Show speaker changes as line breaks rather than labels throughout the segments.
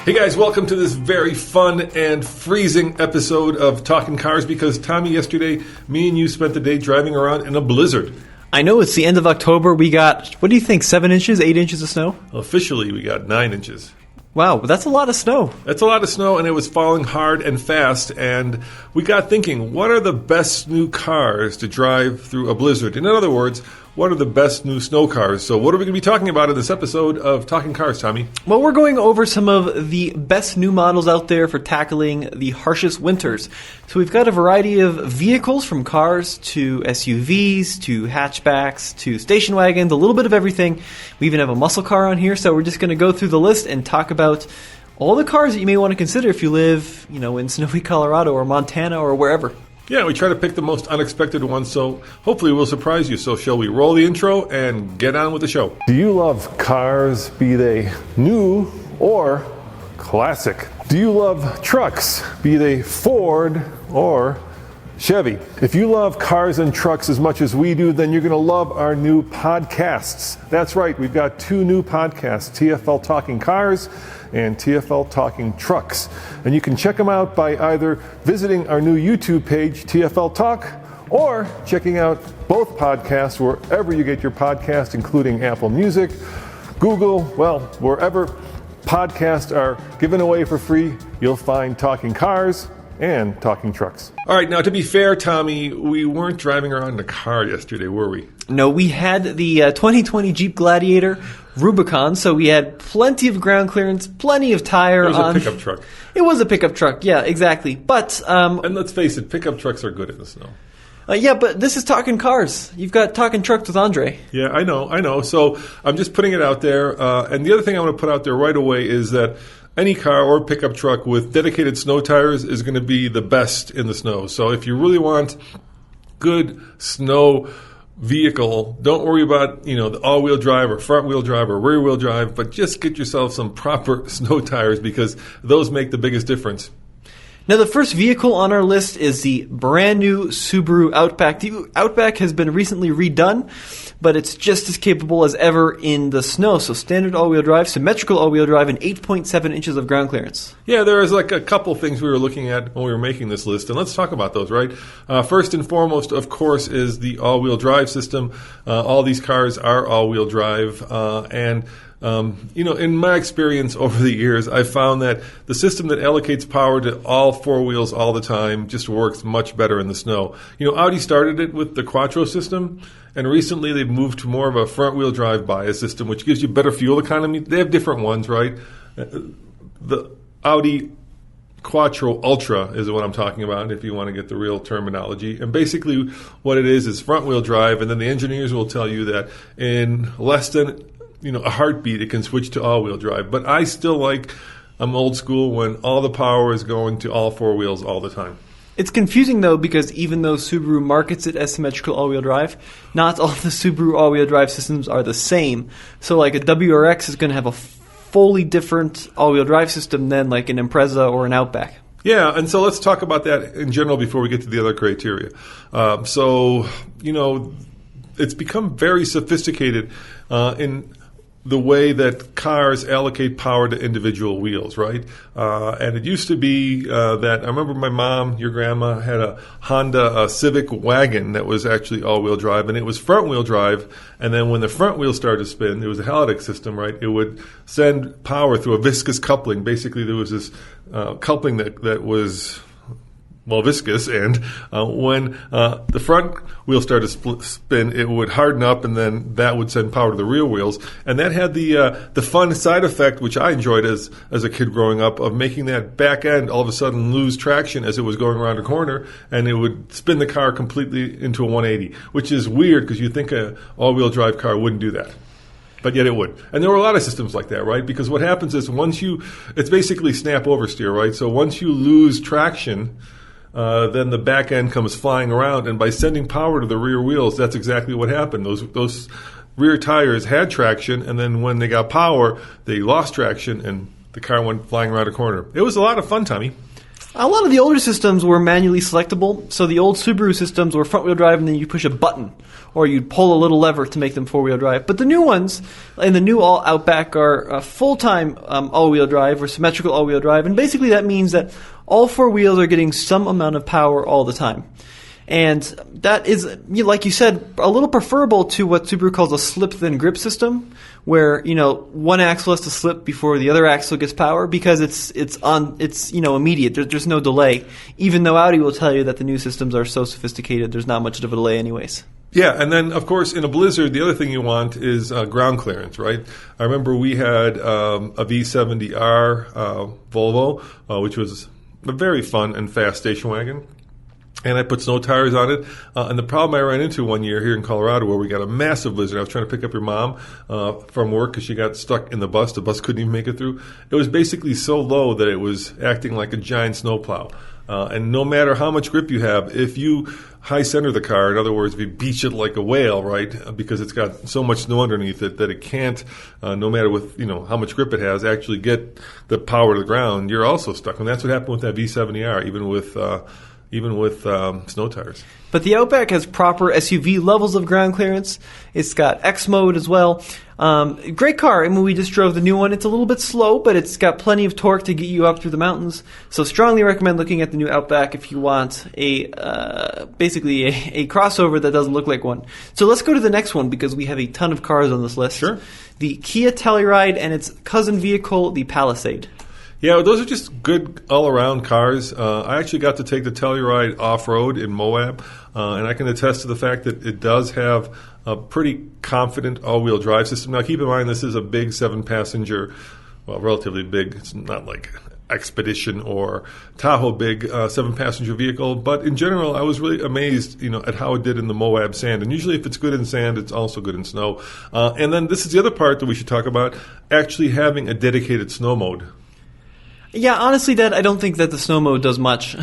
Hey guys, welcome to this very fun and freezing episode of Talkin Cars because, Tommy, yesterday, me and you spent the day driving around in a blizzard.
I know it's the end of October. We got, what do you think, 7 inches, 8 inches of snow?
Officially, we got 9 inches.
Wow, that's a lot of snow.
That's a lot of snow, and it was falling hard and fast, and we got thinking, what are the best new cars to drive through a blizzard? In other words, what are the best new snow cars? So what are we going to be talking about in this episode of Talkin Cars, Tommy?
Well, we're going over some of the best new models out there for tackling the harshest winters. So we've got a variety of vehicles, from cars to SUVs to hatchbacks to station wagons, a little bit of everything. We even have a muscle car on here, so we're just going to go through the list and talk about all the cars that you may want to consider if you live, in snowy Colorado or Montana or wherever.
Yeah, we try to pick the most unexpected ones, so hopefully we'll surprise you. So shall we roll the intro and get on with the show? Do you love cars, be they new or classic? Do you love trucks, be they Ford or Chevy? If you love cars and trucks as much as we do, then you're going to love our new podcasts. That's right, we've got 2 new podcasts, TFL Talkin Cars and TFL Talking Trucks. And you can check them out by either visiting our new YouTube page, TFL Talk, or checking out both podcasts wherever you get your podcast, including Apple Music, Google, wherever podcasts are given away for free, you'll find Talking Cars and Talking Trucks. All right, now to be fair, Tommy, we weren't driving around in a car yesterday, were we?
No, we had the 2020 Jeep Gladiator Rubicon, so we had plenty of ground clearance, plenty of tire.
It was a pickup truck.
It was a pickup truck, yeah, exactly. But
and let's face it, pickup trucks are good in the snow.
Yeah, but this is Talkin Cars. You've got Talkin Trucks with Andre.
Yeah, I know. So I'm just putting it out there. And the other thing I want to put out there right away is that any car or pickup truck with dedicated snow tires is going to be the best in the snow. So if you really want good snow vehicle, don't worry about, the all-wheel drive or front-wheel drive or rear-wheel drive, but just get yourself some proper snow tires because those make the biggest difference.
Now, the first vehicle on our list is the brand new Subaru Outback. The Outback has been recently redone, but it's just as capable as ever in the snow. So standard all-wheel drive, symmetrical all-wheel drive, and 8.7 inches of ground clearance. Yeah, there is like a couple things we were looking at when we were making this list, and let's talk about those, right? First and foremost, of course, is the all-wheel drive system. All these cars are all-wheel drive, in my experience over the years, I've found that the system that allocates power to all 4 wheels all the time just works much better in the snow. Audi started it with the Quattro system, and recently they've moved to more of a front-wheel drive bias system, which gives you better fuel economy. They have different ones, right? The Audi Quattro Ultra is what I'm talking about, if you want to get the real terminology. And basically what it is front-wheel drive, and then the engineers will tell you that in less than a heartbeat, it can switch to all-wheel drive. But I still I'm old school when all the power is going to all 4 wheels all the time. It's confusing, though, because even though Subaru markets it as symmetrical all-wheel drive, not all the Subaru all-wheel drive systems are the same. So, like, a WRX is going to have a fully different all-wheel drive system than, like, an Impreza or an Outback.
Yeah, and so let's talk about that in general before we get to the other criteria. It's become very sophisticated in the way that cars allocate power to individual wheels, right? And it used to be that I remember my mom, your grandma, had a Honda Civic wagon that was actually all-wheel drive, and it was front-wheel drive. And then when the front wheel started to spin, it was a helideck system, right? It would send power through a viscous coupling. Basically, there was this coupling that was viscous, and when the front wheel started to spin, it would harden up, and then that would send power to the rear wheels. And that had the fun side effect, which I enjoyed as a kid growing up, of making that back end all of a sudden lose traction as it was going around a corner, and it would spin the car completely into a 180, which is weird because you think an all-wheel drive car wouldn't do that. But yet it would. And there were a lot of systems like that, right? Because what happens is it's basically snap oversteer, right? So once you lose traction, then the back end comes flying around, and by sending power to the rear wheels, that's exactly what happened. Those rear tires had traction, and then when they got power, they lost traction, and the car went flying around a corner. It was a lot of fun, Tommy.
A lot of the older systems were manually selectable. So the old Subaru systems were front-wheel drive, and then you push a button, or you'd pull a little lever to make them four-wheel drive. But the new ones, and the new Outback, are full-time all-wheel drive or symmetrical all-wheel drive. And basically that means that all four wheels are getting some amount of power all the time. And that is, like you said, a little preferable to what Subaru calls a slip-then-grip system, where, one axle has to slip before the other axle gets power because it's immediate. There's no delay. Even though Audi will tell you that the new systems are so sophisticated, there's not much of a delay anyways.
Yeah, and then, of course, in a blizzard, the other thing you want is ground clearance, right? I remember we had a V70R Volvo, which was a very fun and fast station wagon. And I put snow tires on it. And the problem I ran into one year here in Colorado where we got a massive blizzard. I was trying to pick up your mom from work because she got stuck in the bus. The bus couldn't even make it through. It was basically so low that it was acting like a giant snowplow. And no matter how much grip you have, if you high center the car, in other words, if you beach it like a whale, right, because it's got so much snow underneath it that it can't, no matter with how much grip it has, actually get the power to the ground, you're also stuck. And that's what happened with that V70R, even with snow tires.
But the Outback has proper SUV levels of ground clearance. It's got X mode as well. Great car. I mean, we just drove the new one. It's a little bit slow, but it's got plenty of torque to get you up through the mountains. So strongly recommend looking at the new Outback if you want basically a crossover that doesn't look like one. So let's go to the next one because we have a ton of cars on this list.
Sure.
The Kia Telluride and its cousin vehicle, the Palisade.
Yeah, those are just good all-around cars. I actually got to take the Telluride off-road in Moab, and I can attest to the fact that it does have a pretty confident all-wheel drive system. Now, keep in mind, this is a big 7-passenger, well, relatively big. It's not like Expedition or Tahoe big 7-passenger vehicle, but in general, I was really amazed, at how it did in the Moab sand. And usually, if it's good in sand, it's also good in snow. And then this is the other part that we should talk about: actually having a dedicated snow mode.
Yeah, honestly, Dad, I don't think that the snow mode does much.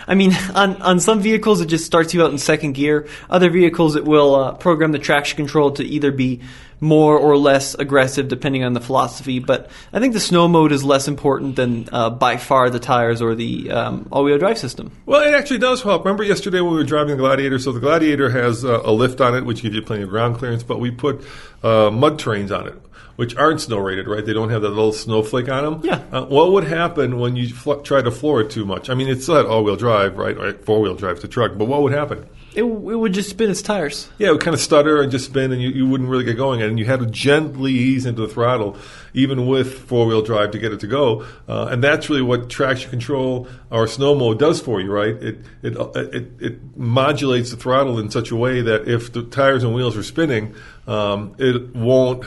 I mean, on some vehicles, it just starts you out in second gear. Other vehicles, it will program the traction control to either be more or less aggressive, depending on the philosophy. But I think the snow mode is less important than by far the tires or the all-wheel drive system.
Well, it actually does help. Remember yesterday when we were driving the Gladiator? So the Gladiator has a lift on it, which gives you plenty of ground clearance, but we put mud terrains on it, which aren't snow rated, right? They don't have that little snowflake on them.
Yeah.
What would happen when you try to floor it too much? I mean, it's still had all-wheel drive, right? Or four-wheel drive to truck, but what would happen?
It would just spin its tires.
Yeah, it would kind of stutter and just spin, and you wouldn't really get going. And you had to gently ease into the throttle, even with four-wheel drive, to get it to go. And that's really what traction control or snow mode does for you, right? It modulates the throttle in such a way that if the tires and wheels are spinning, it won't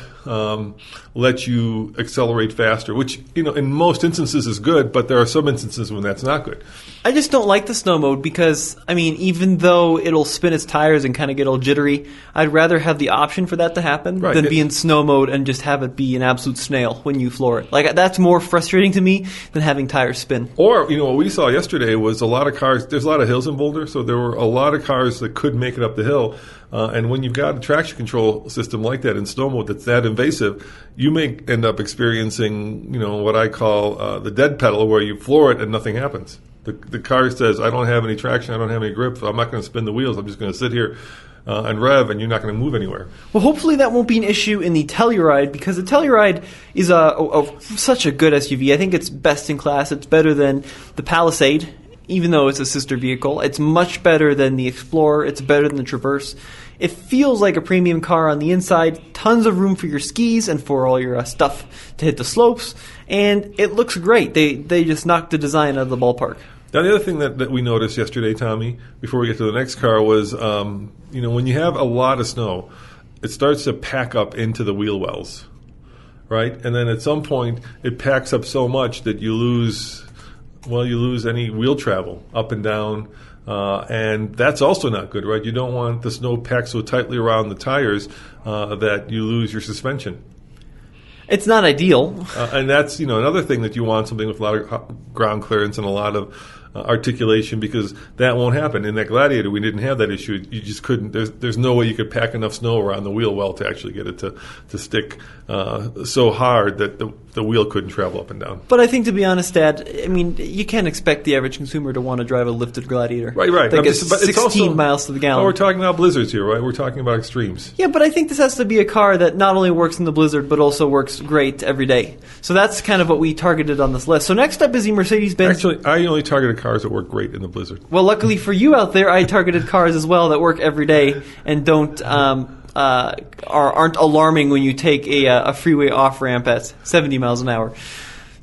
let you accelerate faster, which, in most instances is good, but there are some instances when that's not good.
I just don't like the snow mode because, I mean, even though it'll spin its tires and kind of get all jittery, I'd rather have the option for that to happen than be in snow mode and just have it be an absolute snail when you floor it. Like, that's more frustrating to me than having tires spin.
Or, what we saw yesterday was a lot of cars, there's a lot of hills in Boulder, so there were a lot of cars that could make it up the hill. And when you've got a traction control system like that in snow mode that's that invasive, you may end up experiencing, what I call the dead pedal, where you floor it and nothing happens. The car says, I don't have any traction, I don't have any grip, so I'm not going to spin the wheels, I'm just going to sit here and rev, and you're not going to move anywhere.
Well, hopefully that won't be an issue in the Telluride, because the Telluride is such a good SUV. I think it's best in class. It's better than the Palisade, even though it's a sister vehicle. It's much better than the Explorer. It's better than the Traverse. It feels like a premium car on the inside. Tons of room for your skis and for all your stuff to hit the slopes. And it looks great. They just knocked the design out of the ballpark.
Now, the other thing that we noticed yesterday, Tommy, before we get to the next car was, when you have a lot of snow, it starts to pack up into the wheel wells, right? And then at some point, it packs up so much that you lose any wheel travel up and down. And that's also not good, right? You don't want the snow packed so tightly around the tires that you lose your suspension.
It's not ideal.
And that's, another thing that you want, something with a lot of ground clearance and a lot of articulation, because that won't happen. In that Gladiator, we didn't have that issue. You just couldn't. There's no way you could pack enough snow around the wheel well to actually get it to stick so hard that the wheel couldn't travel up and down.
But I think, to be honest, Dad, I mean, you can't expect the average consumer to want to drive a lifted Gladiator.
Right.
That gets 16 miles to the gallon.
Oh, we're talking about blizzards here, right? We're talking about extremes.
Yeah, but I think this has to be a car that not only works in the blizzard, but also works great every day. So that's kind of what we targeted on this list. So next up is the Mercedes-Benz.
Actually, I only targeted cars that work great in the blizzard.
Well, luckily for you out there, I targeted cars as well that work every day and don't aren't alarming when you take a freeway off-ramp at 70 miles an hour.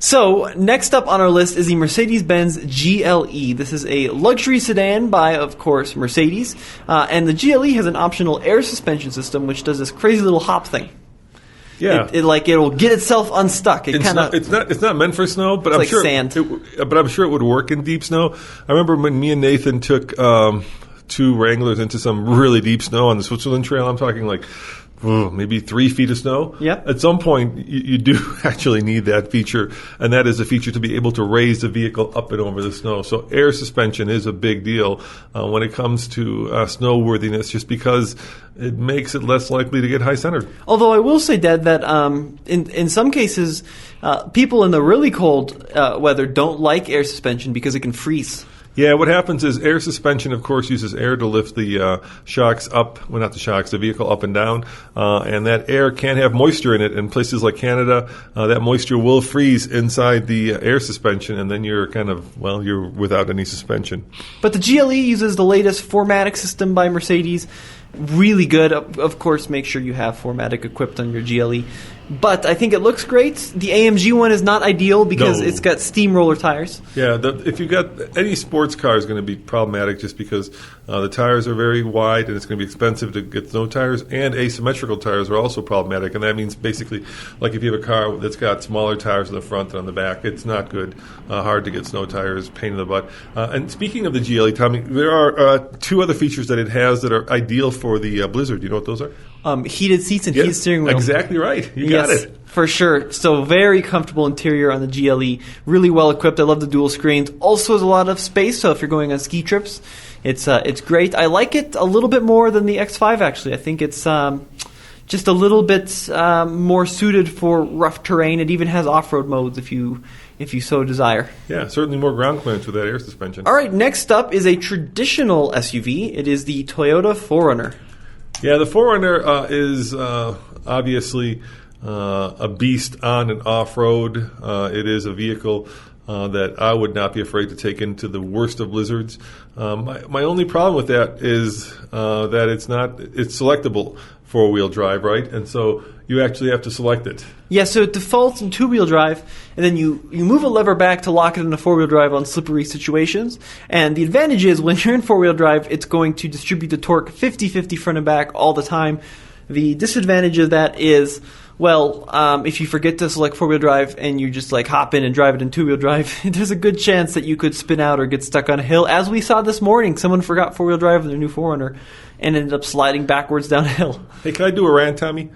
So, next up on our list is the Mercedes-Benz GLE. This is a luxury sedan by, of course, Mercedes. And the GLE has an optional air suspension system, which does this crazy little hop thing.
Yeah,
it'll get itself unstuck. It's
not meant for snow, but I'm
like
sure
sand.
But I'm sure it would work in deep snow. I remember when me and Nathan took 2 Wranglers into some really deep snow on the Switzerland Trail. I'm talking like maybe 3 feet of snow.
Yep.
At some point, you do actually need that feature, and that is a feature to be able to raise the vehicle up and over the snow. So air suspension is a big deal when it comes to snow worthiness, just because it makes it less likely to get high-centered.
Although I will say, Dad, that in some cases, people in the really cold weather don't like air suspension because it can freeze.
Yeah, what happens is air suspension, of course, uses air to lift the shocks up, well, not the shocks, the vehicle up and down, and that air can have moisture in it. In places like Canada, that moisture will freeze inside the air suspension, and then you're you're without any suspension.
But the GLE uses the latest 4MATIC system by Mercedes. Really good. Of course, make sure you have 4MATIC equipped on your GLE. But I think it looks great. The AMG one is not ideal because it's got steamroller tires.
Yeah, if you've got any sports car is going to be problematic just because the tires are very wide and it's going to be expensive to get snow tires, and asymmetrical tires are also problematic. And that means basically, like if you have a car that's got smaller tires in the front and on the back, it's not good. Hard to get snow tires, pain in the butt. And speaking of the GLE, Tommy, there are 2 other features that it has that are ideal for the Blizzard. Do you know what those are?
Heated seats and heated steering wheel.
Exactly right. You got it.
For sure. So very comfortable interior on the GLE. Really well equipped. I love the dual screens. Also has a lot of space, so if you're going on ski trips, it's great. I like it a little bit more than the X5, actually. I think it's just a little bit more suited for rough terrain. It even has off-road modes if you so desire.
Yeah, certainly more ground clearance with that air suspension.
All right, next up is a traditional SUV. It is the Toyota 4Runner.
Yeah, the 4Runner is obviously a beast on and off-road. It is a vehicle that I would not be afraid to take into the worst of blizzards. My only problem with that is that it's selectable four-wheel drive, right? And so you actually have to select it.
Yeah, so it defaults in two-wheel drive, and then you move a lever back to lock it into four-wheel drive on slippery situations. And the advantage is when you're in four-wheel drive, it's going to distribute the torque 50-50 front and back all the time. The disadvantage of that is, if you forget to select four-wheel drive and you just hop in and drive it in two-wheel drive, there's a good chance that you could spin out or get stuck on a hill. As we saw this morning, someone forgot four-wheel drive in their new 4Runner and ended up sliding backwards down a hill.
Hey, can I do a rant, Tommy?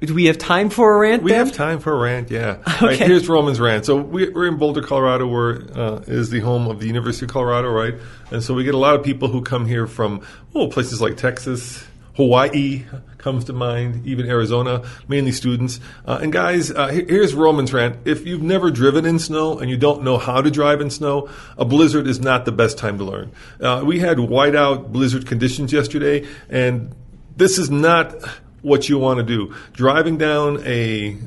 Do we have time for a rant,
We
Dan?
have time for a rant, yeah.
Okay.
Right, here's Roman's rant. So we're in Boulder, Colorado, where is the home of the University of Colorado, right? And so we get a lot of people who come here from places like Texas, Hawaii comes to mind, even Arizona, mainly students. And guys, here's Roman's rant. If you've never driven in snow and you don't know how to drive in snow, a blizzard is not the best time to learn. We had whiteout blizzard conditions yesterday, and this is not what you want to do. Driving down a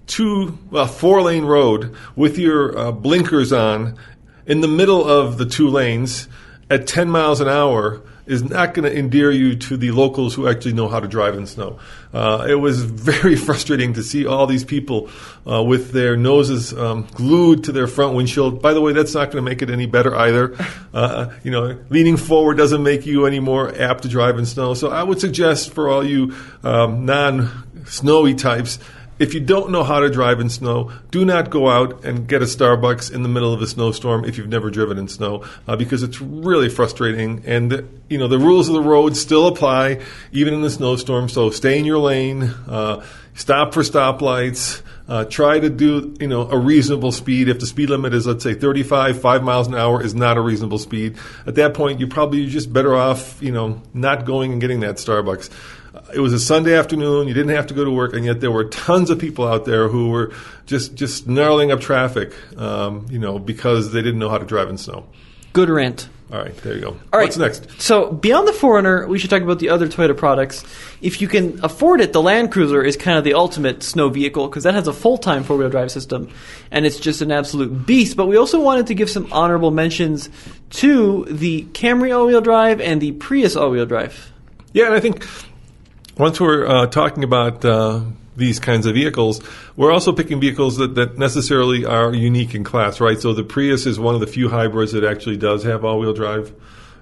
4-lane road with your blinkers on in the middle of the two lanes at 10 miles an hour is not going to endear you to the locals who actually know how to drive in snow. It was very frustrating to see all these people with their noses glued to their front windshield. By the way, that's not going to make it any better either. Leaning forward doesn't make you any more apt to drive in snow. So I would suggest for all you non-snowy types, if you don't know how to drive in snow, do not go out and get a Starbucks in the middle of a snowstorm if you've never driven in snow, because it's really frustrating. And the rules of the road still apply even in the snowstorm. So stay in your lane, stop for stoplights, try to do a reasonable speed. If the speed limit is, let's say, 35, 5 miles an hour is not a reasonable speed. At that point, you're just better off not going and getting that Starbucks. It was a Sunday afternoon. You didn't have to go to work, and yet there were tons of people out there who were just gnarling up traffic, because they didn't know how to drive in snow.
Good rant.
All right, there you go.
All right.
What's next?
So beyond the 4Runner, we should talk about the other Toyota products. If you can afford it, the Land Cruiser is kind of the ultimate snow vehicle because that has a full-time four-wheel drive system, and it's just an absolute beast. But we also wanted to give some honorable mentions to the Camry all-wheel drive and the Prius all-wheel drive.
Yeah, and I think once we're talking about these kinds of vehicles, we're also picking vehicles that necessarily are unique in class, right? So the Prius is one of the few hybrids that actually does have all-wheel drive,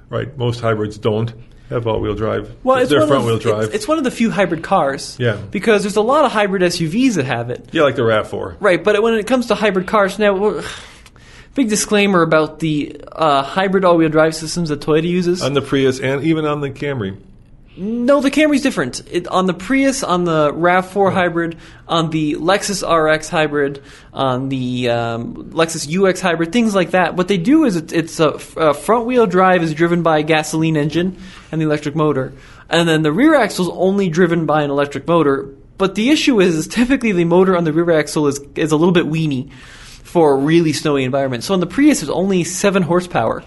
right? Most hybrids don't have all-wheel drive.
Well,
they're front-wheel drive.
It's one of the few hybrid cars.
Yeah.
Because there's a lot of hybrid SUVs that have it.
Yeah, like the Rav4.
Right, but when it comes to hybrid cars, now, big disclaimer about the hybrid all-wheel drive systems that Toyota uses.
On the Prius and even on the Camry.
No, the Camry's different. On the Prius, on the Rav4 hybrid, on the Lexus RX hybrid, on the Lexus Ux hybrid, things like that. What they do is it's a front-wheel drive is driven by a gasoline engine and the electric motor. And then the rear axle is only driven by an electric motor. But the issue is typically the motor on the rear axle is a little bit weeny for a really snowy environment. So on the Prius, it's only 7 horsepower.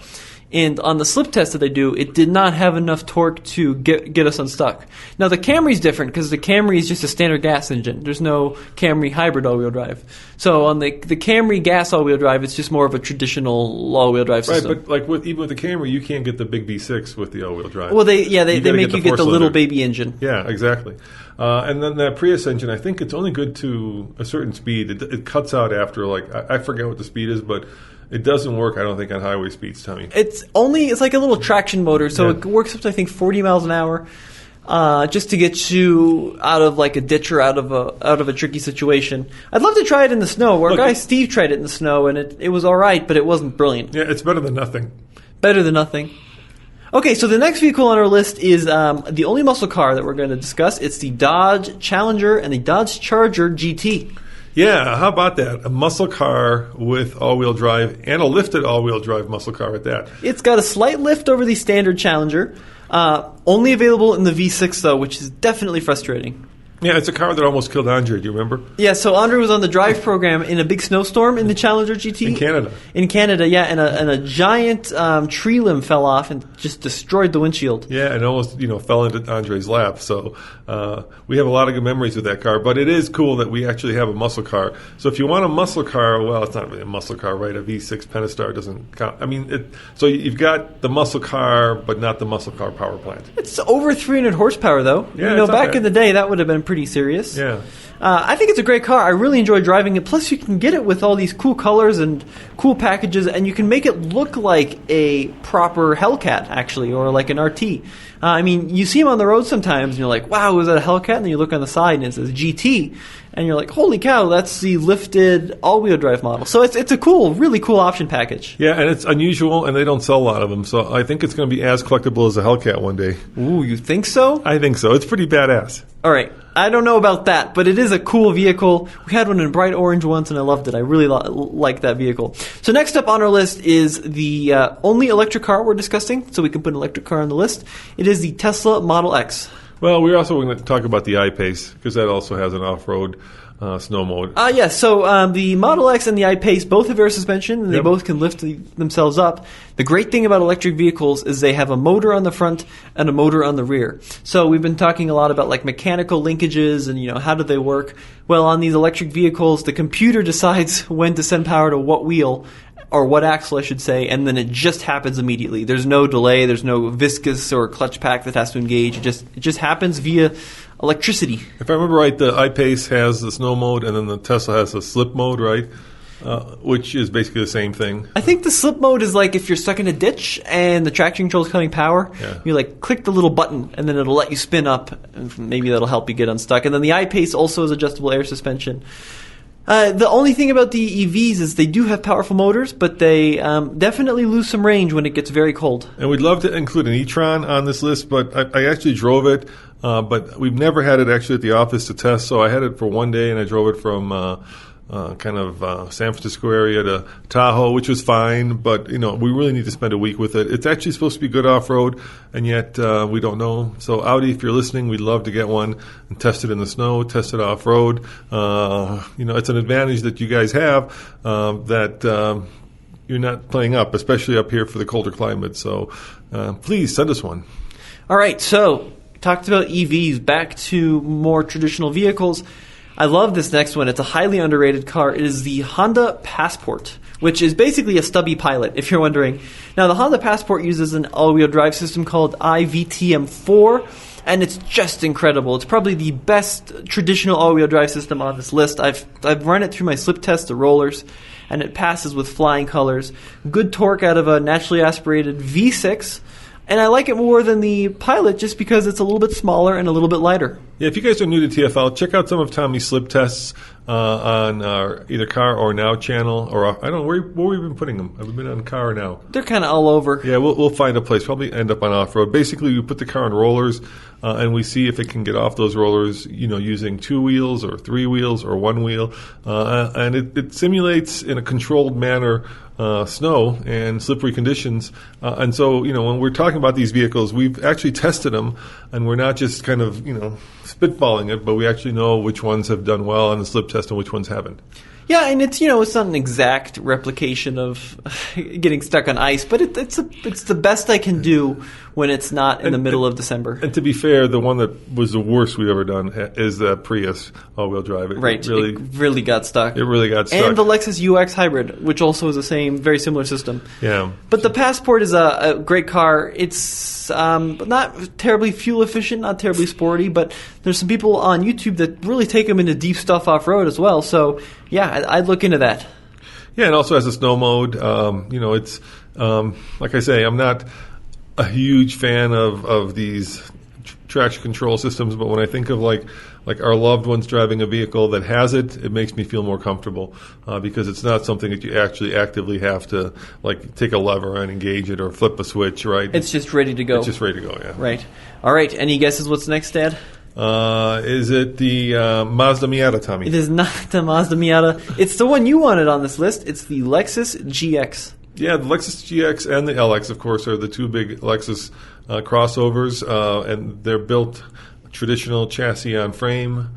And on the slip test that they do, it did not have enough torque to get us unstuck. Now, the Camry's different because the Camry is just a standard gas engine. There's no Camry hybrid all-wheel drive. So on the Camry gas all-wheel drive, it's just more of a traditional all-wheel drive system.
Right, but even with the Camry, you can't get the big V6 with the all-wheel drive.
Well, they make you get the little baby engine.
Yeah, exactly. And then that Prius engine, I think it's only good to a certain speed. It cuts out after, I forget what the speed is, but it doesn't work, I don't think, on highway speeds, Tommy.
It's like a little traction motor, so it works up to, I think, 40 miles an hour, just to get you out of like a ditch or out of a tricky situation. I'd love to try it in the snow. Our guy Steve tried it in the snow, and it was all right, but it wasn't brilliant.
Yeah, it's better than nothing.
Better than nothing. Okay, so the next vehicle on our list is the only muscle car that we're going to discuss. It's the Dodge Challenger and the Dodge Charger GT.
Yeah, how about that? A muscle car with all-wheel drive and a lifted all-wheel drive muscle car at that.
It's got a slight lift over the standard Challenger. Only available in the V6, though, which is definitely frustrating.
Yeah, it's a car that almost killed Andre. Do you remember?
Yeah, so Andre was on the drive program in a big snowstorm in the Challenger GT.
In Canada.
In Canada, yeah, and a giant tree limb fell off and just destroyed the windshield.
Yeah, and almost fell into Andre's lap. So we have a lot of good memories with that car. But it is cool that we actually have a muscle car. So if you want a muscle car, well, it's not really a muscle car, right? A V6 Pentastar doesn't count. I mean, so you've got the muscle car, but not the muscle car power plant.
It's over 300 horsepower, though.
Yeah,
back in the day, that would have been pretty serious.
Yeah.
I think it's a great car. I really enjoy driving it. Plus, you can get it with all these cool colors and cool packages, and you can make it look like a proper Hellcat, actually, or like an RT. I mean, you see them on the road sometimes, and you're like, wow, is that a Hellcat? And then you look on the side, and it says GT. And you're like, holy cow, that's the lifted all-wheel drive model. So it's a really cool option package.
Yeah, and it's unusual, and they don't sell a lot of them. So I think it's going to be as collectible as a Hellcat one day.
Ooh, you think so?
I think so. It's pretty badass.
All right. I don't know about that, but it is a cool vehicle. We had one in bright orange once, and I loved it. I really like that vehicle. So next up on our list is the only electric car we're discussing, so we can put an electric car on the list. It is the Tesla Model X.
Well, we're also going to talk about the I-Pace, because that also has an off-road snow mode.
Yes, so the Model X and the I-Pace both have air suspension, and they both can lift themselves up. The great thing about electric vehicles is they have a motor on the front and a motor on the rear. So we've been talking a lot about like mechanical linkages and how do they work. Well, on these electric vehicles, the computer decides when to send power to what wheel, or what axle I should say, and then it just happens immediately. There's no delay, there's no viscous or clutch pack that has to engage. It just happens via electricity.
If I remember right, the I-Pace has the snow mode, and then the Tesla has the slip mode, right? which is basically the same thing.
I think the slip mode is like if you're stuck in a ditch and the traction control is cutting power, you like click the little button and then it'll let you spin up, and maybe that'll help you get unstuck. And then the I-Pace also has adjustable air suspension. The only thing about the EVs is they do have powerful motors, but they definitely lose some range when it gets very cold.
And we'd love to include an e-tron on this list, but I actually drove it, but we've never had it actually at the office to test. So I had it for one day, and I drove it from San Francisco area to Tahoe, which was fine, but we really need to spend a week with it. It's actually supposed to be good off-road, and yet we don't know. So Audi, if you're listening, we'd love to get one and test it in the snow, test it off-road. It's an advantage that you guys have that you're not playing up, especially up here for the colder climate. So please send us one.
All right, so talked about EVs, back to more traditional vehicles. I love this next one. It's a highly underrated car. It is the Honda Passport, which is basically a stubby Pilot, if you're wondering. Now, the Honda Passport uses an all-wheel drive system called iVTM4, and it's just incredible. It's probably the best traditional all-wheel drive system on this list. I've run it through my slip test, the rollers, and it passes with flying colors. Good torque out of a naturally aspirated V6, and I like it more than the Pilot just because it's a little bit smaller and a little bit lighter.
Yeah, if you guys are new to TFL, check out some of Tommy's slip tests on our either Car or Now channel, or I don't know where we've been putting them. Have we been on Car or Now?
They're kind of all over.
Yeah, we'll find a place. Probably end up on off-road. Basically, we put the car on rollers, and we see if it can get off those rollers, using 2 wheels or 3 wheels or 1 wheel, and it simulates in a controlled manner snow and slippery conditions. And so, when we're talking about these vehicles, we've actually tested them, and we're not just kind of, spitballing it, but we actually know which ones have done well on the slip test and which ones haven't.
Yeah, and it's it's not an exact replication of getting stuck on ice, but it's the best I can do when it's not in the middle of December.
And to be fair, the one that was the worst we've ever done is the Prius all-wheel drive. It
really got stuck.
It really got stuck.
And the Lexus Ux Hybrid, which also is the same, very similar system.
Yeah.
But the Passport is a great car. It's not terribly fuel efficient, not terribly sporty, but there's some people on YouTube that really take them into deep stuff off-road as well. So, yeah, I'd look into that.
Yeah, and also has a snow mode. It's like I say, I'm not a huge fan of these traction control systems, but when I think of like our loved ones driving a vehicle that has it makes me feel more comfortable because it's not something that you actually actively have to take a lever and engage it or flip a switch, right?
It's just ready to go.
It's just ready to go, yeah.
Right. All right. Any guesses what's next, Dad?
Is it the Mazda Miata, Tommy?
It is not the Mazda Miata. It's the one you wanted on this list. It's the Lexus Gx.
Yeah, the Lexus Gx and the LX, of course, are the two big Lexus crossovers, and they're built traditional chassis on frame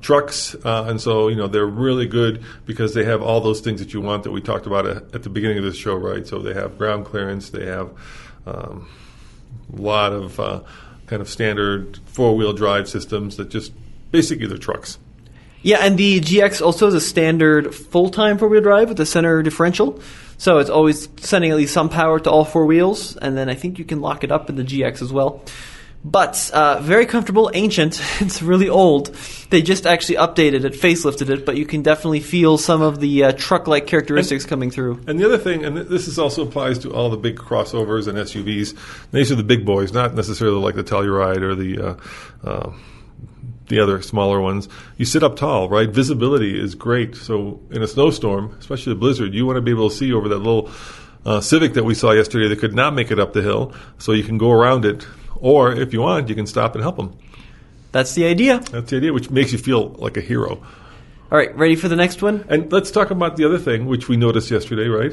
trucks, and so they're really good because they have all those things that you want that we talked about at the beginning of this show, right? So they have ground clearance, they have a lot of kind of standard 4-wheel drive systems that just basically they're trucks.
Yeah, and the GX also has a standard full-time 4-wheel drive with a center differential. So it's always sending at least some power to all 4 wheels, and then I think you can lock it up in the GX as well. But very comfortable, ancient. It's really old. They just actually updated it, facelifted it, but you can definitely feel some of the truck-like characteristics coming through.
And the other thing, and this also applies to all the big crossovers and SUVs. These are the big boys, not necessarily like the Telluride or the other smaller ones. You sit up tall, right? Visibility is great. So in a snowstorm, especially a blizzard, you want to be able to see over that little Civic that we saw yesterday that could not make it up the hill. So you can go around it. Or, if you want, you can stop and help them.
That's the idea.
That's the idea, which makes you feel like a hero.
All right, ready for the next one?
And let's talk about the other thing, which we noticed yesterday, right?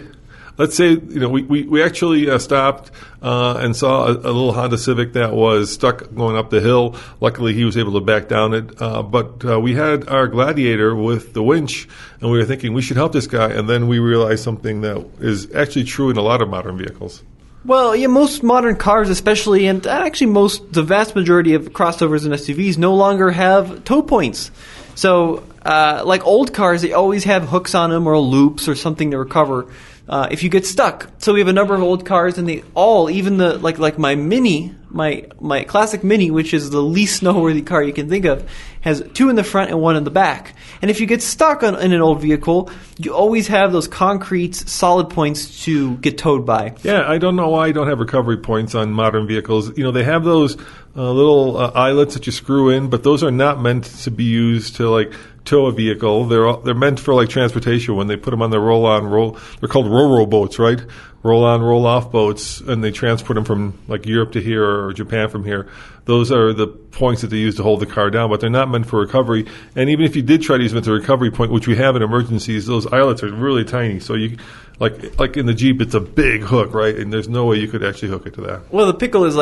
Let's say, we actually stopped and saw a little Honda Civic that was stuck going up the hill. Luckily, he was able to back down it. But we had our Gladiator with the winch, and we were thinking we should help this guy. And then we realized something that is actually true in a lot of modern vehicles.
Well, yeah, most modern cars especially, and actually the vast majority of crossovers and SUVs no longer have tow points. So, like old cars, they always have hooks on them or loops or something to recover if you get stuck. So we have a number of old cars, and they all, even like my Mini, my classic Mini, which is the least snow-worthy car you can think of, has 2 in the front and 1 in the back. And if you get stuck in an old vehicle, you always have those concrete, solid points to get towed by.
Yeah, I don't know why you don't have recovery points on modern vehicles. They have those little eyelets that you screw in, but those are not meant to be used to tow a vehicle. They're meant for transportation. When they put them on the they're called ro-ro boats, right? Roll-on, roll-off boats, and they transport them from Europe to here or Japan from here. Those are the points that they use to hold the car down, but they're not meant for recovery. And even if you did try to use them as a recovery point, which we have in emergencies, those eyelets are really tiny. So you, like in the Jeep, it's a big hook, right? And there's no way you could actually hook it to that.
Well, the pickle is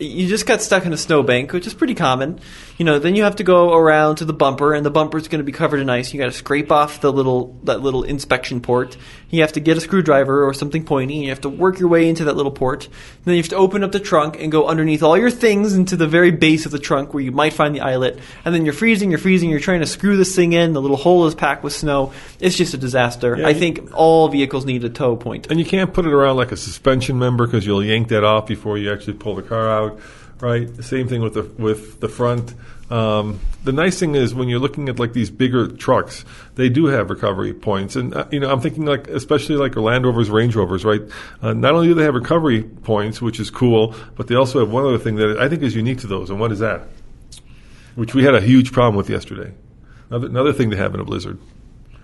you just got stuck in a snowbank, which is pretty common. Then you have to go around to the bumper, and the bumper's going to be covered in ice. You got to scrape off that little inspection port. You have to get a screwdriver or something pointy, and you have to work your way into that little port. And then you have to open up the trunk and go underneath all your things into the very base of the trunk where you might find the eyelet. And then you're freezing, you're trying to screw this thing in. The little hole is packed with snow. It's just a disaster. Yeah, I think all vehicles need a tow point.
And you can't put it around like a suspension member because you'll yank that off before you actually pull the car out. Right. The same thing with the front. The nice thing is when you're looking at these bigger trucks, they do have recovery points, and I'm thinking especially Land Rovers, Range Rovers, right? Not only do they have recovery points, which is cool, but they also have one other thing that I think is unique to those, and what is that? Which we had a huge problem with yesterday. Another thing to have in a blizzard.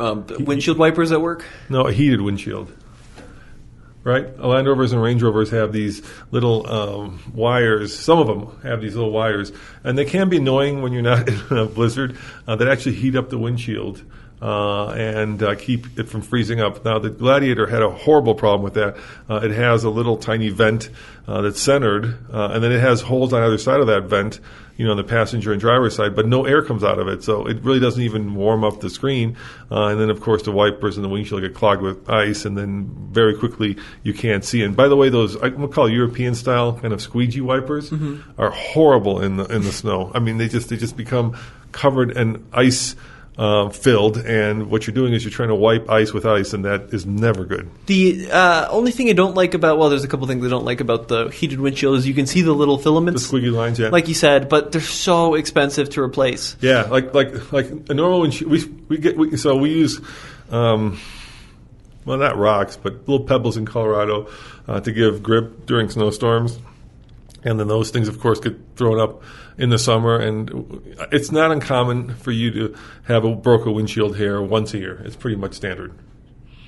Windshield wipers at work?
No, a heated windshield. Right? Land Rovers and Range Rovers have these little wires. Some of them have these little wires. And they can be annoying when you're not in a blizzard that actually heat up the windshield and keep it from freezing up. Now, the Gladiator had a horrible problem with that. It has a little tiny vent that's centered, and then it has holes on either side of that vent, on the passenger and driver's side, but no air comes out of it. So it really doesn't even warm up the screen. And then, of course, the wipers and the windshield get clogged with ice, and then very quickly you can't see. And by the way, those, I'm going to call European-style kind of squeegee wipers are horrible in the snow. I mean, they just become covered in ice filled, and what you're doing is you're trying to wipe ice with ice, and that is never good.
The only thing I don't like about, there's a couple things I don't like about the heated windshield is you can see the little filaments.
The squiggly lines, yeah.
Like you said, but they're so expensive to replace.
Yeah, like a normal windshield, we use, not rocks, but little pebbles in Colorado to give grip during snowstorms. And then those things, of course, get thrown up in the summer. And it's not uncommon for you to have a broken windshield here once a year. It's pretty much standard.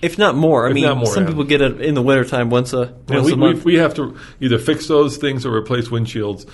If not more. Some people get it in the wintertime once a month.
We have to either fix those things or replace windshields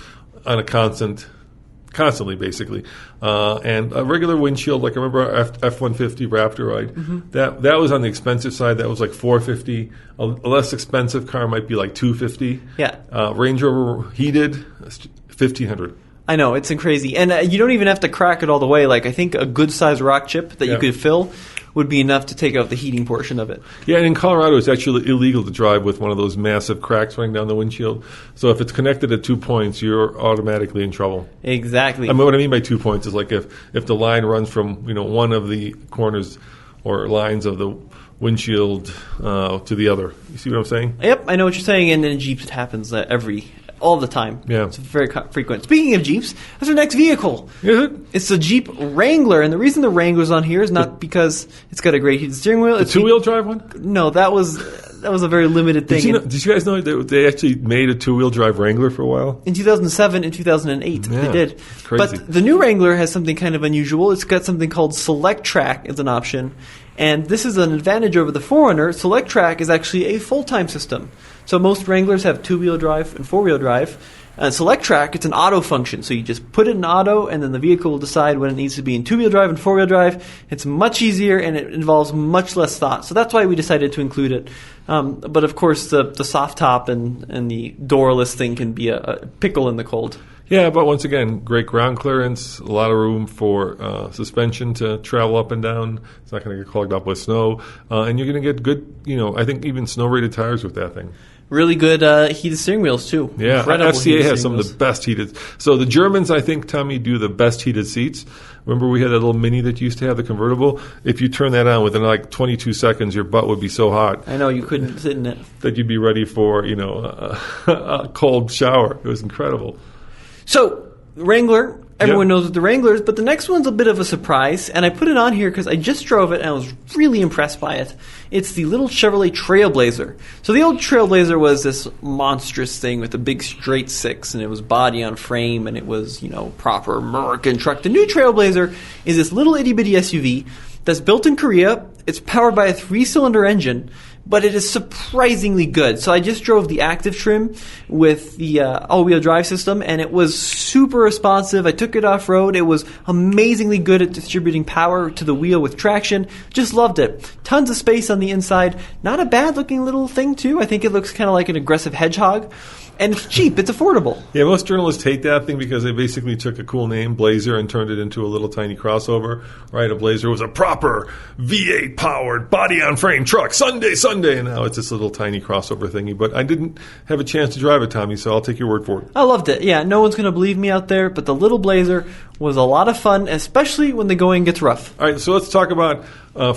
on a constantly, basically. And a regular windshield, like I remember our F-150 Raptor, right? Mm-hmm. That was on the expensive side. That was like $450. A less expensive car might be like $250.
Yeah.
Range Rover heated, $1,500.
I know, it's crazy. And you don't even have to crack it all the way. I think a good-sized rock chip that you could fill would be enough to take out the heating portion of it. Yeah,
and in Colorado, it's actually illegal to drive with one of those massive cracks running down the windshield. So if it's connected at 2 points, you're automatically in trouble.
Exactly.
What I mean by 2 points is if the line runs from one of the corners or lines of the windshield to the other. You see what I'm saying?
Yep, I know what you're saying. And in Jeeps, it happens all the time.
Yeah.
It's very frequent. Speaking of Jeeps, that's our next vehicle.
Is it?
It's the Jeep Wrangler, and the reason the Wrangler's on here is not because it's got a great heated steering wheel.
The two-wheel drive one?
No, that was a very limited thing.
Did you guys know that they actually made a two-wheel drive Wrangler for a while?
In 2007 and 2008, they did.
Crazy.
But the new Wrangler has something kind of unusual. It's got something called Select Track as an option, and this is an advantage over the 4Runner. Select Track is actually a full-time system. So most Wranglers have two-wheel drive and four-wheel drive. Select Track, it's an auto function. So you just put it in auto, and then the vehicle will decide when it needs to be in two-wheel drive and four-wheel drive. It's much easier, and it involves much less thought. So that's why we decided to include it. But, of course, the soft top and the doorless thing can be a pickle in the cold.
Yeah, but once again, great ground clearance, a lot of room for suspension to travel up and down. It's not going to get clogged up with snow. And you're going to get good, I think even snow-rated tires with that thing.
Really good heated steering wheels, too.
Yeah,
Incredible
FCA
heated
has
steering
some
wheels.
of the best heated. So the Germans, I think, Tommy, do the best heated seats. Remember we had that little Mini that used to have the convertible? If you turn that on within like 22 seconds, your butt would be so hot
I know, you couldn't sit in it.
that you'd be ready for, a cold shower. It was incredible.
So, Wrangler, everyone knows what the Wrangler is, but the next one's a bit of a surprise, and I put it on here because I just drove it and I was really impressed by it. It's the little Chevrolet Trailblazer. So the old Trailblazer was this monstrous thing with a big straight six, and it was body on frame, and it was, proper American truck. The new Trailblazer is this little itty-bitty SUV that's built in Korea. It's powered by a 3-cylinder engine, but it is surprisingly good. So I just drove the active trim with the all-wheel drive system, and it was super responsive. I took it off-road. It was amazingly good at distributing power to the wheel with traction. Just loved it. Tons of space on the inside. Not a bad-looking little thing, too. I think it looks kind of like an aggressive hedgehog. And it's cheap. It's affordable.
Yeah, most journalists hate that thing because they basically took a cool name, Blazer, and turned it into a little tiny crossover. Right? A Blazer was a proper V8 powered body on frame truck. Sunday, and now it's this little tiny crossover thingy. But I didn't have a chance to drive it, Tommy, so I'll take your word for it.
I loved it. Yeah, no one's going to believe me out there, but the little Blazer was a lot of fun, especially when the going gets rough.
All right, so let's talk about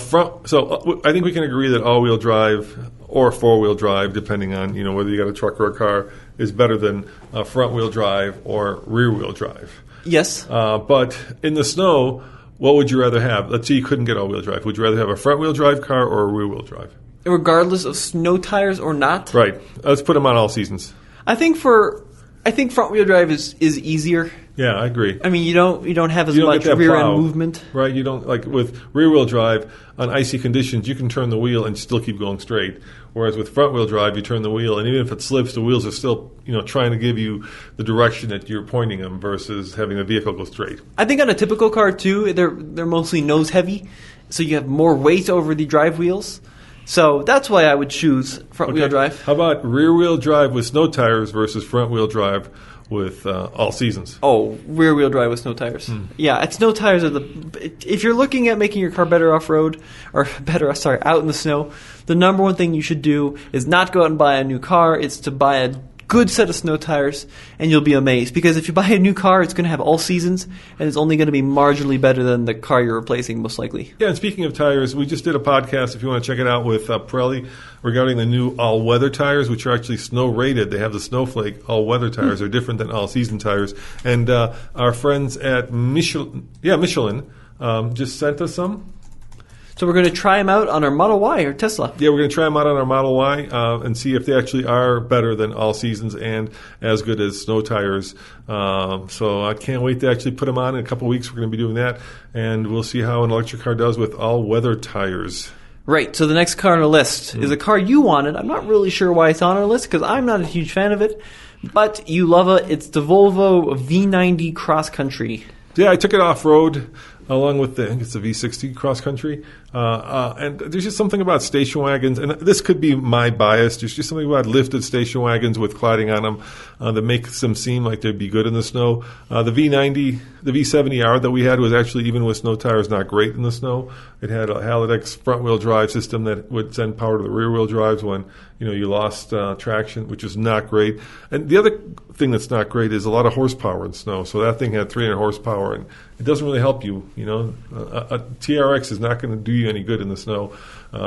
front. So I think we can agree that all-wheel drive or four-wheel drive, depending on whether you got a truck or a car, is better than front-wheel drive or rear-wheel drive.
Yes.
But in the snow, what would you rather have? Let's say you couldn't get all-wheel drive. Would you rather have a front-wheel drive car or a rear-wheel drive?
Regardless of snow tires or not?
Right. Let's put them on all seasons.
I think front-wheel drive is easier.
Yeah, I agree.
I mean, you don't have as much rear-end movement.
Right, you don't, like with rear-wheel drive, on icy conditions, you can turn the wheel and still keep going straight. Whereas with front-wheel drive, you turn the wheel, and even if it slips, the wheels are still, trying to give you the direction that you're pointing them versus having the vehicle go straight.
I think on a typical car, too, they're mostly nose-heavy, so you have more weight over the drive wheels. So that's why I would choose front-wheel drive.
How about rear-wheel drive with snow tires versus front-wheel drive with all seasons?
Oh, rear-wheel drive with snow tires. Yeah, snow tires are if you're looking at making your car better off-road, or out in the snow, the number one thing you should do is not go out and buy a new car. It's to buy a good set of snow tires, and you'll be amazed. Because if you buy a new car, it's going to have all seasons, and it's only going to be marginally better than the car you're replacing, most likely.
Yeah, and speaking of tires, we just did a podcast, if you want to check it out, with Pirelli regarding the new all-weather tires, which are actually snow-rated. They have the Snowflake all-weather tires. They're different than all-season tires. And our friends at Michelin just sent us some.
So we're going to try them out on our Model Y or Tesla.
Yeah, we're going to try them out on our Model Y and see if they actually are better than all seasons and as good as snow tires. So I can't wait to actually put them on. In a couple of weeks, we're going to be doing that. And we'll see how an electric car does with all-weather tires.
Right, so the next car on our list is a car you wanted. I'm not really sure why it's on our list because I'm not a huge fan of it. But you love it. It's the Volvo V90 Cross Country.
Yeah, I took it off-road along with I think it's the V60 cross country. And there's just something about station wagons, and this could be my bias. There's just something about lifted station wagons with cladding on them that makes them seem like they'd be good in the snow. The V90, the V70R that we had was actually, even with snow tires, not great in the snow. It had a Halidex front-wheel drive system that would send power to the rear-wheel drives when you lost traction, which is not great. And the other thing that's not great is a lot of horsepower in snow. So that thing had 300 horsepower, and it doesn't really help you. A TRX is not going to do you any good in the snow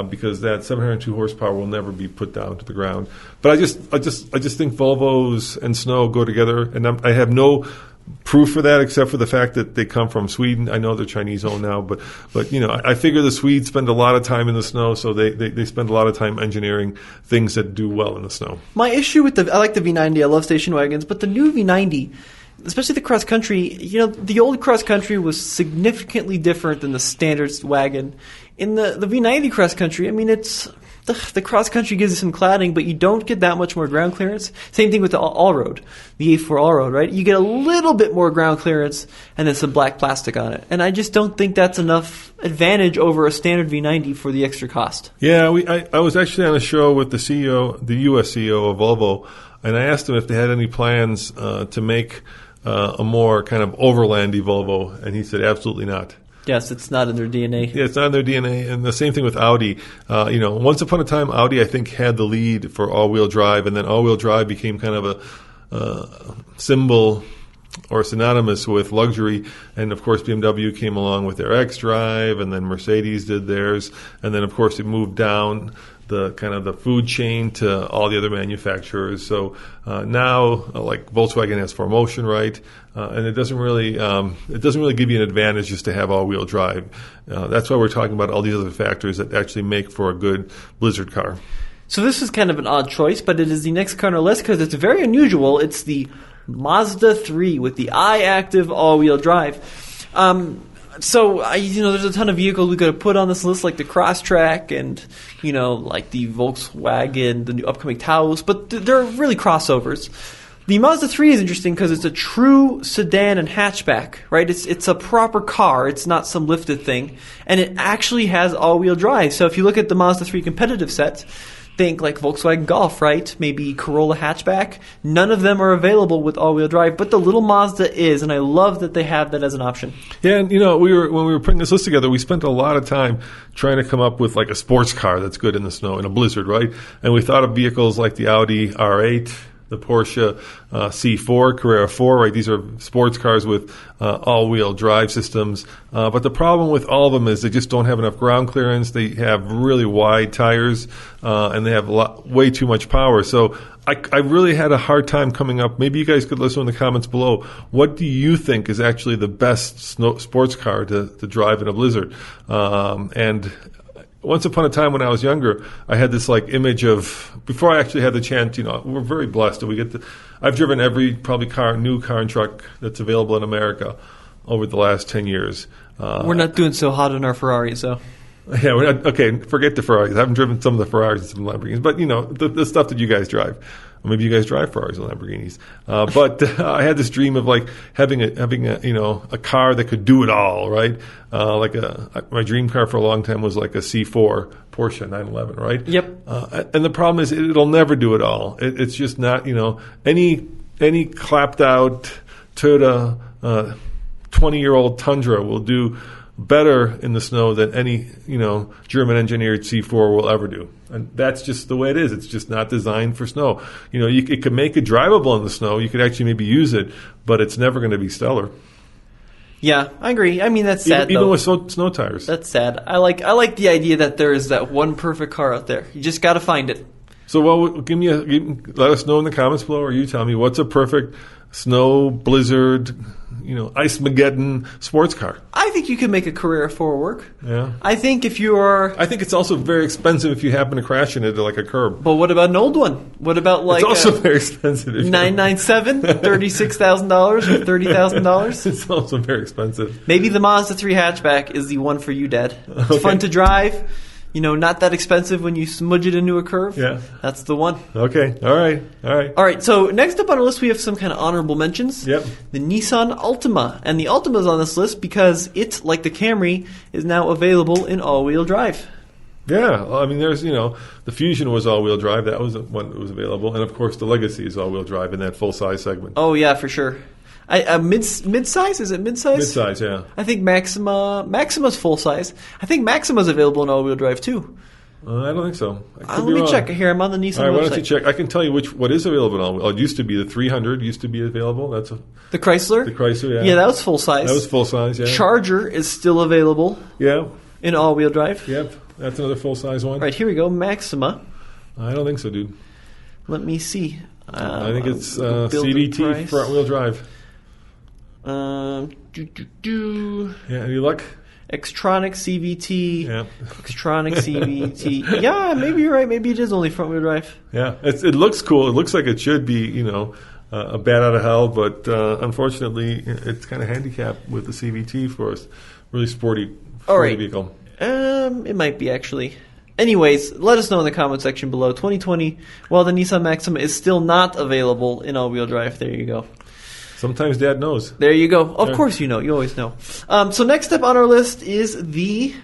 because that 702 horsepower will never be put down to the ground. But I just think Volvos and snow go together, and I have no proof for that except for the fact that they come from Sweden. I know they're Chinese owned now, but I figure the Swedes spend a lot of time in the snow, so they spend a lot of time engineering things that do well in the snow.
My issue with I like the V90, I love station wagons, but the new V90, especially the cross country, the old cross country was significantly different than the standard wagon. In the V90 cross country, I mean, it's the cross country gives you some cladding, but you don't get that much more ground clearance. Same thing with the all-road, the A4 all-road, right? You get a little bit more ground clearance and then some black plastic on it. And I just don't think that's enough advantage over a standard V90 for the extra cost.
Yeah, I was actually on a show with the U.S. CEO of Volvo, and I asked him if they had any plans to make a more kind of overlandy Volvo, and he said absolutely not.
Yes, it's not in their DNA.
Yeah, it's not in their DNA. And the same thing with Audi. Once upon a time, Audi, I think, had the lead for all-wheel drive, and then all-wheel drive became kind of a symbol or synonymous with luxury. And, of course, BMW came along with their X-Drive, and then Mercedes did theirs. And then, of course, it moved down the kind of the food chain to all the other manufacturers. So now, like Volkswagen has 4Motion, right? And it doesn't really give you an advantage just to have all-wheel drive. That's why we're talking about all these other factors that actually make for a good Blizzard car.
So this is kind of an odd choice, but it is the next car on our list because it's very unusual. It's the Mazda 3 with the I-Active all-wheel drive. There's a ton of vehicles we could have put on this list, like the Crosstrek and, like the Volkswagen, the new upcoming Taos, but they're really crossovers. The Mazda 3 is interesting because it's a true sedan and hatchback, right? It's a proper car. It's not some lifted thing. And it actually has all-wheel drive. So if you look at the Mazda 3 competitive set, think like Volkswagen Golf, right? Maybe Corolla hatchback. None of them are available with all-wheel drive, but the little Mazda is, and I love that they have that as an option.
Yeah, and when we were putting this list together, we spent a lot of time trying to come up with like a sports car that's good in the snow, in a blizzard, right? And we thought of vehicles like the Audi R8, the Porsche C4, Carrera 4, right? These are sports cars with all-wheel drive systems. But the problem with all of them is they just don't have enough ground clearance. They have really wide tires, and they have way too much power. So I really had a hard time coming up. Maybe you guys could listen in the comments below. What do you think is actually the best sports car to drive in a blizzard? And once upon a time when I was younger, I had this like image of, before I actually had the chance, we're very blessed that I've driven every probably new car and truck that's available in America over the last 10 years.
We're not doing so hot in our Ferraris, though.
Yeah, we're not, okay, forget the Ferraris. I haven't driven some of the Ferraris and some Lamborghinis, but the stuff that you guys drive. Or maybe you guys drive Ferraris and Lamborghinis. But I had this dream of like having a car that could do it all, right? My dream car for a long time was like a C4 Porsche 911, right?
Yep.
And the problem is it'll never do it all. It's just not, any clapped out Toyota 20-year-old Tundra will do better in the snow than any, German engineered C4 will ever do. And that's just the way it is. It's just not designed for snow. It could make it drivable in the snow. You could actually maybe use it, but it's never going to be stellar.
Yeah, I agree. I mean, that's sad,
even
though.
with snow tires.
That's sad. I like the idea that there is that one perfect car out there. You just got to find it.
So, let us know in the comments below, or you tell me what's a perfect snow, blizzard, Ice-mageddon sports car.
I think you can make a Carrera 4 work.
Yeah.
I think if you are...
I think it's also very expensive if you happen to crash into like a curb.
But what about an old one? What about like...
It's also very expensive.
997, $36,000 or $30,000?
It's also very expensive.
Maybe the Mazda 3 hatchback is the one for you, Dad. It's fun to drive. Not that expensive when you smudge it into a curve.
Yeah.
That's the one.
Okay. All right.
So next up on our list, we have some kind of honorable mentions.
Yep.
The Nissan Altima. And the Altima is on this list because it, like the Camry, is now available in all-wheel drive.
Yeah. I mean, there's, the Fusion was all-wheel drive. That was one that was available. And, of course, the Legacy is all-wheel drive in that full-size segment.
Oh, yeah, for sure. Mid-size? Is it mid-size?
Mid-size, yeah.
I think Maxima's full-size. I think Maxima's available in all-wheel drive, too.
I don't think so.
Let me check here. I'm on the Nissan website.
All right, why don't you check? I can tell you what is available in all-wheel. It used to be the 300 used to be available.
The Chrysler?
The Chrysler, yeah.
Yeah, that was full-size.
That was full-size, yeah.
Charger is still available.
Yeah.
In all-wheel drive.
Yep. That's another full-size one.
All right, here we go. Maxima.
I don't think so, dude.
Let me see.
I think it's CVT front-wheel drive.
Yeah,
any luck?
Xtronic CVT.
Yeah.
Xtronic CVT. Yeah, maybe you're right. Maybe it is only front-wheel drive.
Yeah, it looks cool. It looks like it should be, a bat out of hell, but unfortunately, it's kind of handicapped with the CVT for a really sporty vehicle. It
might be actually. Anyways, let us know in the comment section below. 2020, the Nissan Maxima is still not available in all-wheel drive. There you go.
Sometimes Dad knows.
There you go. Of course you know. You always know. So next up on our list is the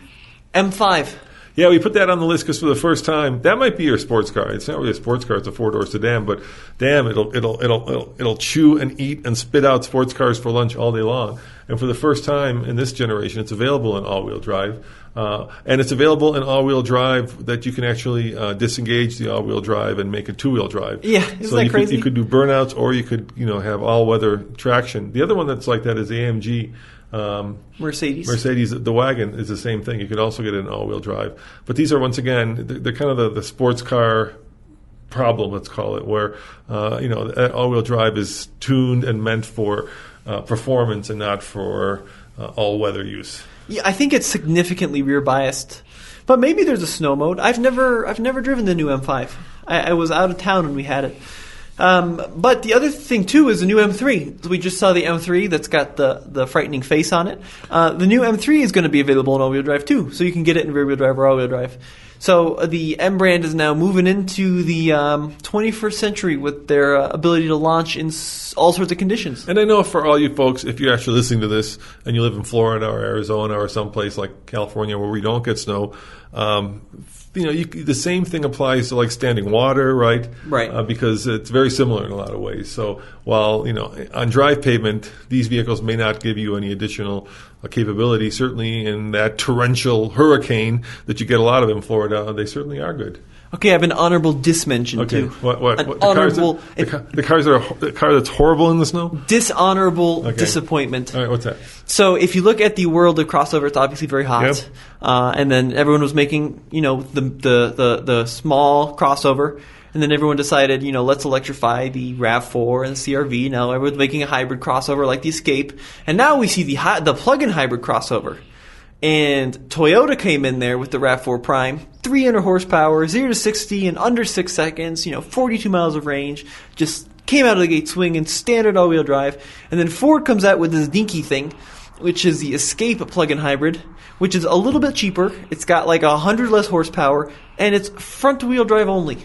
M5.
Yeah, we put that on the list because for the first time, that might be your sports car. It's not really a sports car; it's a 4-door sedan. But damn, it'll chew and eat and spit out sports cars for lunch all day long. And for the first time in this generation, it's available in all-wheel drive, and it's available in all-wheel drive that you can actually disengage the all-wheel drive and make it two-wheel drive.
Yeah, isn't that crazy?
You could do burnouts, or you could have all-weather traction. The other one that's like that is the AMG.
Mercedes,
the wagon is the same thing. You could also get it in all-wheel drive. But these are, once again, they're kind of the sports car problem, let's call it, where all-wheel drive is tuned and meant for performance and not for all-weather use.
Yeah, I think it's significantly rear biased, but maybe there's a snow mode. I've never driven the new M5. I was out of town when we had it. But the other thing, too, is the new M3. We just saw the M3 that's got the frightening face on it. The new M3 is going to be available in all-wheel drive, too, so you can get it in rear-wheel drive or all-wheel drive. So the M brand is now moving into the 21st century with their ability to launch in all sorts of conditions.
And I know for all you folks, if you're actually listening to this and you live in Florida or Arizona or someplace like California where we don't get snow, the same thing applies to like standing water, right?
Right.
Because it's very similar in a lot of ways. So while on dry pavement, these vehicles may not give you any additional capability, certainly in that torrential hurricane that you get a lot of in Florida, they certainly are good.
Okay, I have an honorable dismention too.
What? The car that's horrible in the snow?
Dishonorable disappointment.
All right, what's that?
So if you look at the world of crossover, it's obviously very hot.
Yep.
And then everyone was making, the small crossover. And then everyone decided, let's electrify the RAV4 and the CR-V. Now everyone's making a hybrid crossover like the Escape. And now we see the plug-in hybrid crossover. And Toyota came in there with the Rav4 Prime, 300 horsepower, 0 to 60 in under 6 seconds, 42 miles of range, just came out of the gate swinging, standard all-wheel drive. And then Ford comes out with this dinky thing, which is the Escape plug-in hybrid, which is a little bit cheaper. It's got like 100 less horsepower, and it's front-wheel drive only.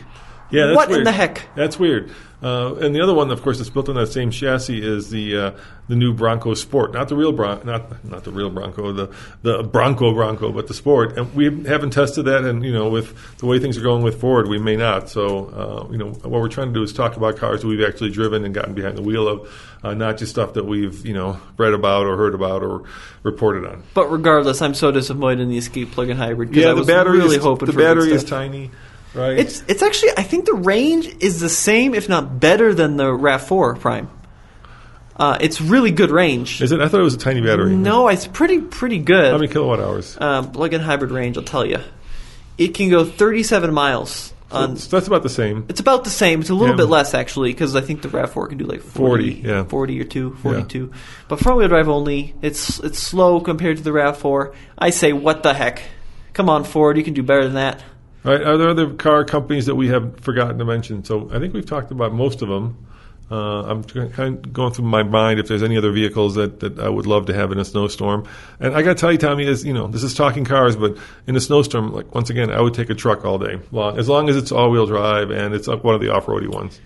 Yeah, that's
what
weird.
In the heck?
That's weird. And the other one, of course, that's built on that same chassis is the new Bronco Sport, not the real not the real Bronco, the Bronco, but the Sport. And we haven't tested that, and with the way things are going with Ford, we may not. So what we're trying to do is talk about cars that we've actually driven and gotten behind the wheel of, not just stuff that we've read about or heard about or reported on.
But regardless, I'm so disappointed in the Escape plug-in hybrid because
Yeah,
I was
the battery
really hoping
the
for good
battery is
stuff.
tiny. Right.
It's actually, I think the range is the same, if not better, than the RAV4 Prime. It's really good range.
Is it? I thought it was a tiny battery.
No, it's pretty good.
How many kilowatt hours?
Plug-in hybrid range, I'll tell you. It can go 37 miles.
So that's about the same.
It's about the same. It's a little bit less, actually, because I think the RAV4 can do like 40 or 42. Yeah. But front-wheel drive only, it's slow compared to the RAV4. I say, what the heck? Come on, Ford, you can do better than that.
Right. Are there other car companies that we have forgotten to mention? So I think we've talked about most of them. I'm kind of going through my mind if there's any other vehicles that I would love to have in a snowstorm. And I got to tell you, Tommy, this is talking cars, but in a snowstorm, like once again, I would take a truck all day, as long as it's all-wheel drive and it's one of the off-roady ones.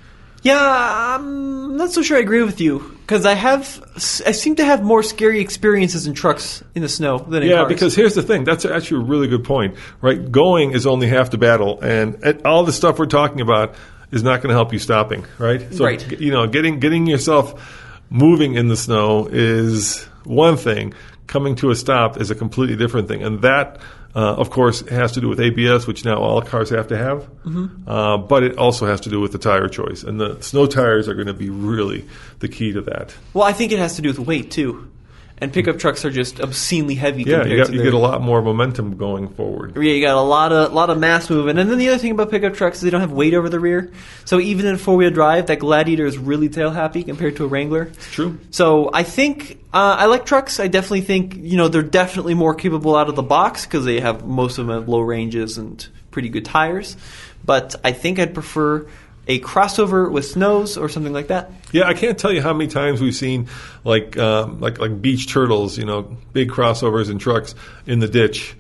Yeah, I'm not so sure I agree with you because I seem to have more scary experiences in trucks in the snow than in cars.
Yeah, because here's the thing. That's actually a really good point, right? Going is only half the battle, and all the stuff we're talking about is not going to help you stopping, right? So,
right.
Getting yourself moving in the snow is one thing. Coming to a stop is a completely different thing, and that, of course, has to do with ABS, which now all cars have to have. Mm-hmm. But it also has to do with the tire choice, and the snow tires are going to be really the key to that.
Well, I think it has to do with weight too. And pickup trucks are just obscenely heavy.
Yeah, you get a lot more momentum going forward.
Yeah, you got a lot of mass moving. And then the other thing about pickup trucks is they don't have weight over the rear. So even in four-wheel drive, that Gladiator is really tail happy compared to a Wrangler.
It's true.
So I think I like trucks. I definitely think they're definitely more capable out of the box because they have most of them have low ranges and pretty good tires. But I think I'd prefer a crossover with snows or something like that.
Yeah, I can't tell you how many times we've seen like beach turtles, big crossovers and trucks in the ditch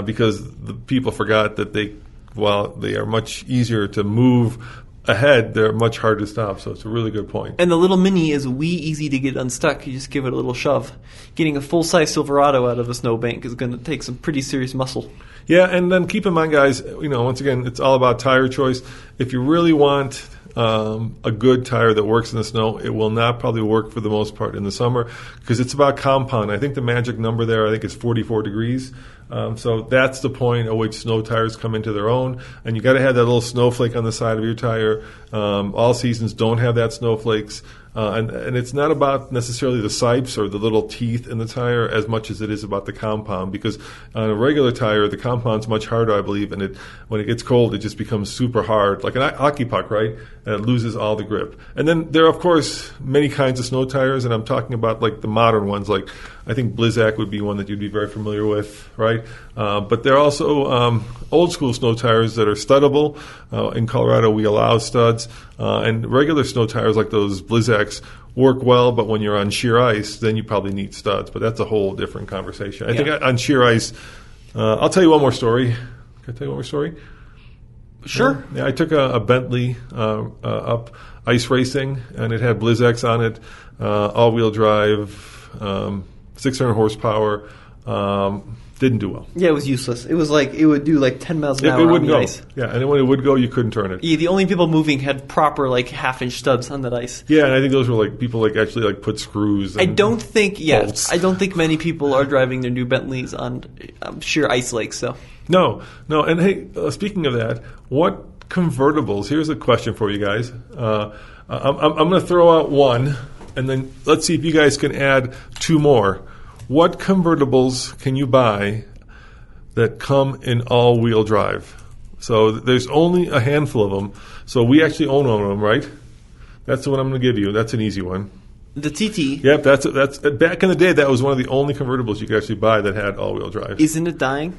because the people forgot that they are much easier to move
ahead, they're much harder to stop. So it's a really good point.
And the little Mini is wee easy to get unstuck. You just give it a little shove. Getting a full-size Silverado out of a snowbank is going to take some pretty serious muscle.
Yeah, and then keep in mind, guys, once again, it's all about tire choice. If you really want a good tire that works in the snow, it will not probably work for the most part in the summer because it's about compound. I think the magic number there, I think, is 44 degrees. So that's the point at which snow tires come into their own. And you got to have that little snowflake on the side of your tire. All seasons don't have that snowflakes. And it's not about necessarily the sipes or the little teeth in the tire as much as it is about the compound, because on a regular tire, the compound's much harder, I believe, and when it gets cold, it just becomes super hard, like an hockey puck, right? And it loses all the grip. And then there are, of course, many kinds of snow tires, and I'm talking about like the modern ones, like I think Blizzak would be one that you'd be very familiar with, right? But there are also old school snow tires that are studdable. In Colorado, we allow studs. And regular snow tires like those Blizzaks work well, but when you're on sheer ice, then you probably need studs. But that's a whole different conversation. I think on sheer ice, I'll tell you one more story. Can I tell you one more story?
Sure.
Yeah, I took a Bentley up ice racing, and it had Blizzaks on it, all-wheel drive, 600 horsepower. Didn't do well.
Yeah, it was useless. It was like it would do like 10 miles an hour on the ice.
Yeah, and when it would go, you couldn't turn it.
Yeah, the only people moving had proper like half-inch studs on that ice.
Yeah, and I think those were like people like actually like put screws. And
I don't think
bolts.
I don't think many people are driving their new Bentleys on sheer ice lakes. So
no. And hey, speaking of that, what convertibles? Here's a question for you guys. I'm going to throw out one, and then let's see if you guys can add two more. What convertibles can you buy that come in all-wheel drive? So there's only a handful of them. So we actually own one of them, right? That's the one I'm going to give you. That's an easy one.
the TT.
Yep, that's back in the day. That was one of the only convertibles you could actually buy that had all-wheel drive.
Isn't it dying?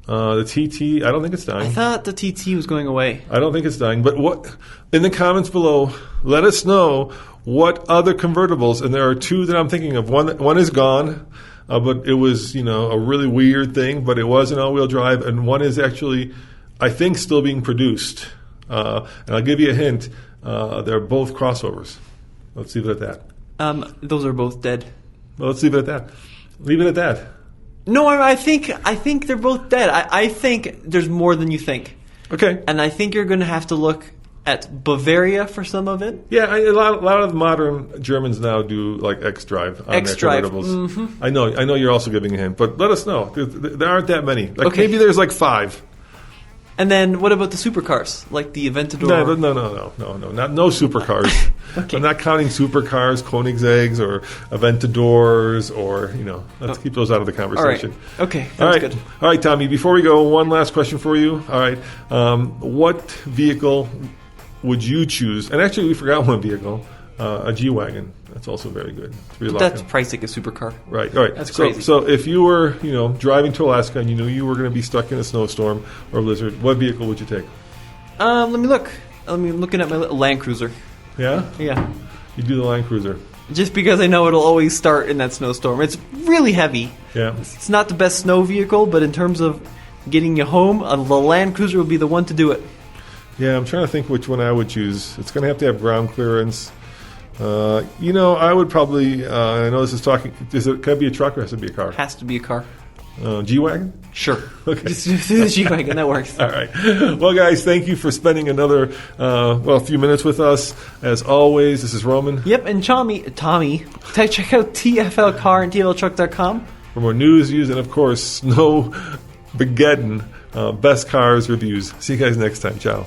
The TT, I don't think it's dying.
I thought the TT was going away.
I don't think it's dying. But what in the comments below, let us know what other convertibles, and there are two that I'm thinking of. One is gone, but it was a really weird thing, but it was an all-wheel drive, and one is actually, I think, still being produced. And I'll give you a hint. They're both crossovers. Let's leave it at that.
Those are both dead.
Well, let's leave it at that. Leave it at that.
No, I think they're both dead. I think there's more than you think.
Okay.
And I think you're going to have to look at Bavaria for some of it.
Yeah, a lot of modern Germans now do like X-Drive on
X-Drive.
their convertibles.
Mm-hmm.
I know you're also giving a hint, but let us know. There aren't that many. Like
Okay.
maybe there's like 5.
And then what about the supercars, like the Aventador?
No, no supercars.
Okay.
I'm not counting supercars, Koenigsegg's or Aventadors, or let's keep those out of the conversation.
All right. Okay,
All right.
good.
All right, Tommy. Before we go, one last question for you. All right, what vehicle would you choose? And actually, we forgot one vehicle, a G-Wagon. That's also very good.
But that's priced like a supercar.
Right. All right.
That's crazy.
So if you were, driving to Alaska and you knew you were going to be stuck in a snowstorm or blizzard, what vehicle would you take?
Let me look. I'm looking at my Land Cruiser.
Yeah?
Yeah.
You do the Land Cruiser.
Just because I know it'll always start in that snowstorm. It's really heavy.
Yeah.
It's not the best snow vehicle, but in terms of getting you home, the Land Cruiser would be the one to do it.
Yeah, I'm trying to think which one I would choose. It's going to have ground clearance. I would probably, I know this is talking, can it be a truck or has it be a car?
Has to be a car.
G-Wagon?
Sure.
Okay.
Just do the G-Wagon, that works.
All right. Well, guys, thank you for spending another, few minutes with us. As always, this is Roman.
Yep, and Tommy, check out TFL Car and TFLtruck.com.
For more news, views, and, of course, Snowbegeddon, best cars reviews. See you guys next time. Ciao.